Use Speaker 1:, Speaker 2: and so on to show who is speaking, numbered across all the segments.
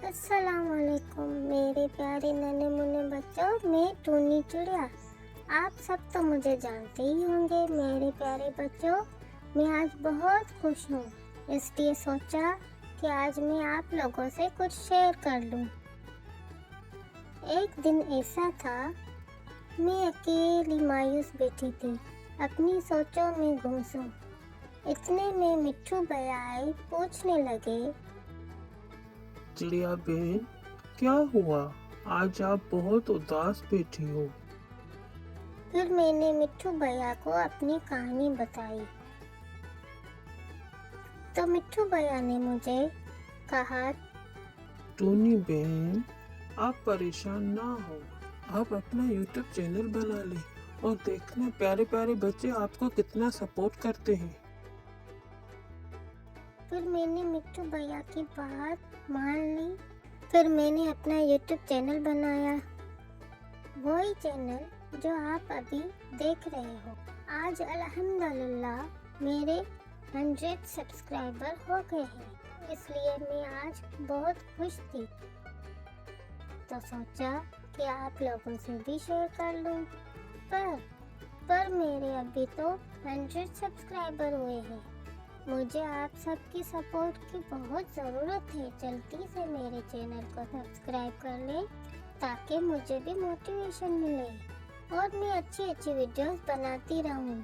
Speaker 1: अस्सलामुअलैकुम मेरे प्यारे नन्हे मुन्ने बच्चों, मैं टूनी चिड़िया। आप सब तो मुझे जानते ही होंगे। मेरे प्यारे बच्चों, मैं आज बहुत खुश हूँ, इसलिए सोचा कि आज मैं आप लोगों से कुछ शेयर कर लूँ। एक दिन ऐसा था, मैं अकेली मायूस बैठी थी, अपनी सोचों में घूसूं। इतने में मिट्ठू भैया आए, पूछने लगे,
Speaker 2: चिड़िया बहन, क्या हुआ? आज आप बहुत उदास बैठी हो।
Speaker 1: फिर मैंने मिट्ठू भैया को अपनी कहानी बताई। तो मिट्ठू भैया ने मुझे कहा,
Speaker 2: टूनी बहन, आप परेशान ना हो। आप अपना यूट्यूब चैनल बना ले और देखना प्यारे प्यारे बच्चे आपको कितना सपोर्ट करते हैं।
Speaker 1: फिर मैंने मिट्ठू भैया की बात मान ली। फिर मैंने अपना यूट्यूब चैनल बनाया, वही चैनल जो आप अभी देख रहे हो। आज अल्हम्दुलिल्लाह मेरे 100 सब्सक्राइबर हो गए हैं, इसलिए मैं आज बहुत खुश थी। तो सोचा कि आप लोगों से भी शेयर कर लूं। पर मेरे अभी तो 100 सब्सक्राइबर हुए हैं। मुझे आप सबकी सपोर्ट की बहुत ज़रूरत है। जल्दी से मेरे चैनल को सब्सक्राइब कर लें ताकि मुझे भी मोटिवेशन मिले और मैं अच्छी वीडियोस बनाती रहूं।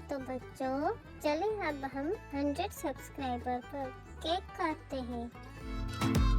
Speaker 1: तो बच्चों, चलें अब हम 100 सब्सक्राइबर पर केक काटते हैं।